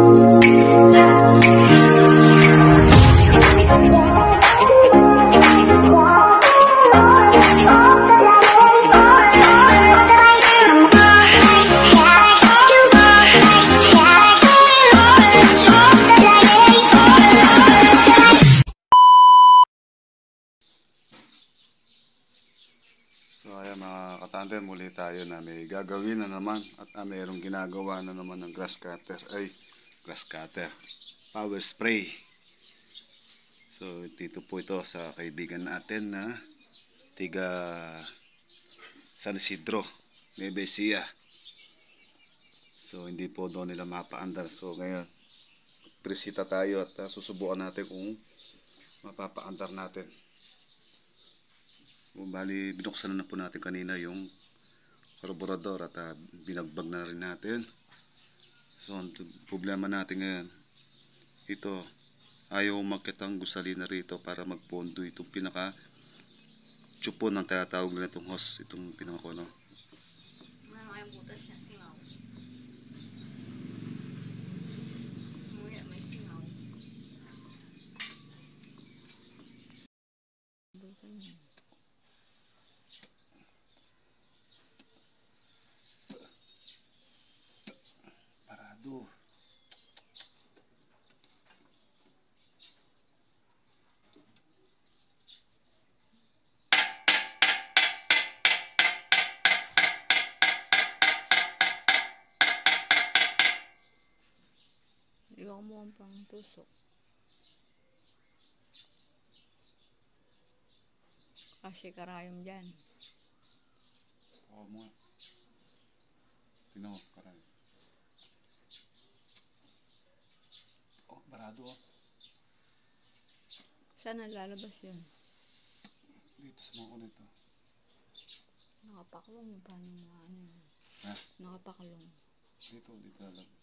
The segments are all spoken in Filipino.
So ayan mga katandem, muli tayo na may gagawin na naman at mayroong ginagawa na naman ng grass cutter, power spray. So dito po ito sa kaibigan natin na tiga San Isidro, Nueva Ecija. So hindi po doon nila mapaandar. So ngayon presita tayo at susubukan natin kung mapapaandar natin. Bali, binuksan na po natin kanina yung karburador at binagbag na rin natin. So, ang problema natin ngayon, ito, ayaw umakyat ang gusalina rito para magpondo itong pinaka tsupo ng tinatawag nila itong hose, itong pinaka ano. May butas niya, singaw. May singaw. Parado. Iwan mo ang pang tusok. Kasi karayom dyan. Oo mo nga. Tingnan mo, karayom. Oh, barado oh. Saan lalabas yun? Dito sa mga ulit oh. Nakapaklong. Paano mo ano yun? Ha? Nakapaklong. Dito lalabas.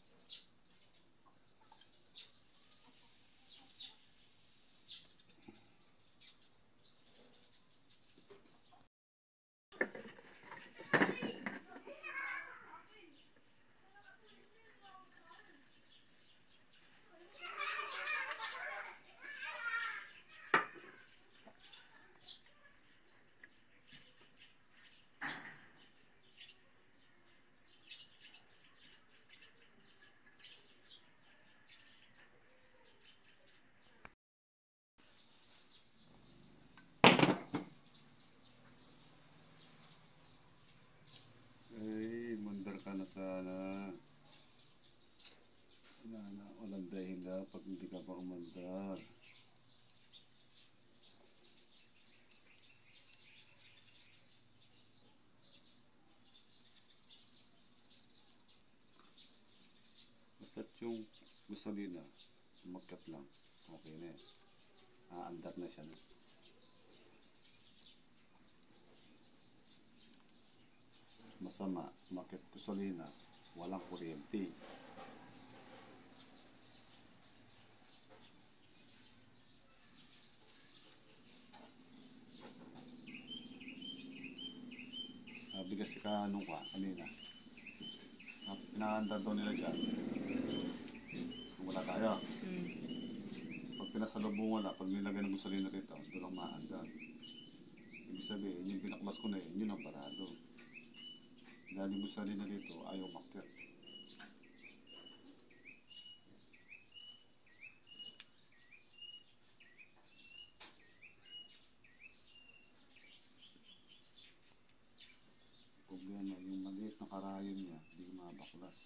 Ka na sana. Walang dahilan pag hindi ka pa umandar. Basta't yung gasolina umakyat lang, okay na yan. Aandar na siya na. Masama, umakyat gasolina, walang kuryente. Bigas ka anong ka kanina. Pinaandar daw nila dyan. Kung wala tayo. Pag pinasalubong wala, pag nilagay ng gasolina rito, doon lang maandar. Ibig sabihin, yung pinakbas ko na yun ang parado. Dahil yung gasolina rito, ayaw makyat. Problema, yung maliit na karayom niya, hindi mabaklas.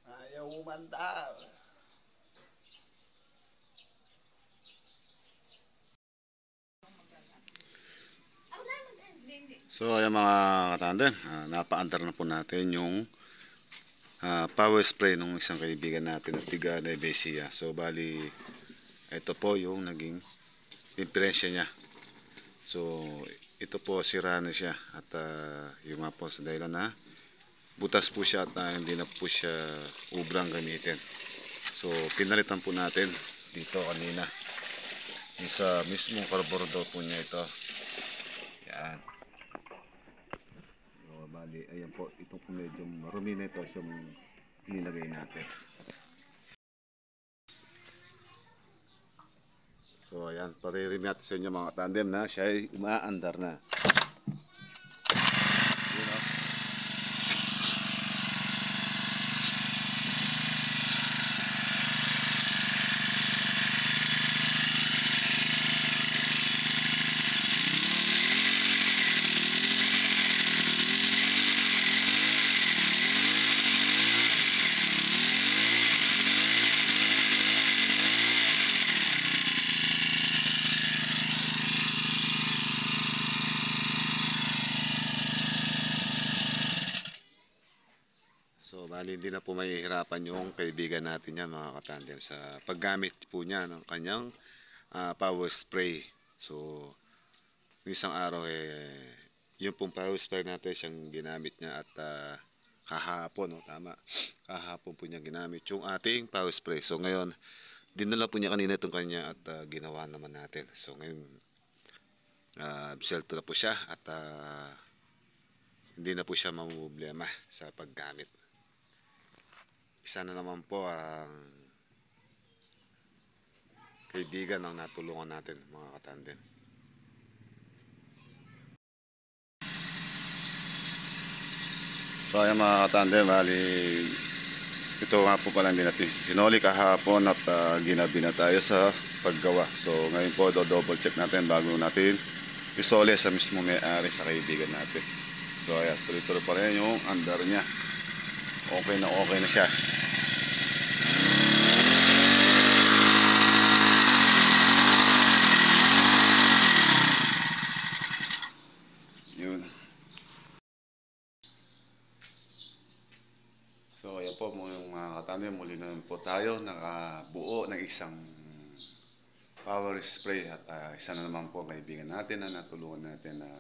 Ayaw umandar. So ayan mga katandem, napaandar na po natin yung power spray ng isang kaibigan natin at tiga Nevesia. So bali ito po yung naging diferensya niya. So ito po sira na siya at yung nga po sa dahilan na butas po siya at hindi na po siya ubrang gamitin. So pinalitan po natin dito kanina yung sa mismong carburetor po niya ito. Yan. So bali ayan po, ito po medyo marumi na ito yung nilagay natin. So ayan, paririn natin sa inyo mga tandem na siya ay umaandar na. You know? So, bali hindi na po mahihirapan yung kaibigan natin yan mga katandem sa paggamit po niya ng kanyang power spray. So, isang araw yung pong power spray natin siyang ginamit niya at kahapon, no? Tama. Kahapon po niya ginamit yung ating power spray. So, ngayon, dinala po niya kanina itong kanya at ginawa naman natin. So, ngayon, biselto na po siya at hindi na po siya mamumblema sa paggamit. Isa na naman po ang kaibigan ang natulungan natin mga katandem. So ayan mga katandem, bali ito nga po pala hindi natin sinuli kahapon at ginabi na tayo sa paggawa. So ngayon po double check natin bago natin isole sa mismo may-ari sa kaibigan natin. So ayan, tuloy-tuloy pa rin yung andar niya. Okay na siya. Yun. So ayan po mga katandem, muli na po tayo nakabuo ng isang power spray at isa na naman po ang kaibigan natin na natulungan natin na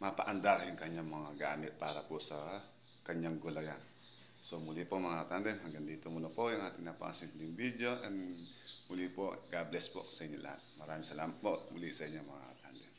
mapaandar yung kanyang mga gamit para po sa kanyang gulayan. So muli po mga tandem, hanggang dito muna po yung ating napakasimpleng video and muli po, God bless po sa inyo lahat. Maraming salamat po muli sa inyo mga tandem.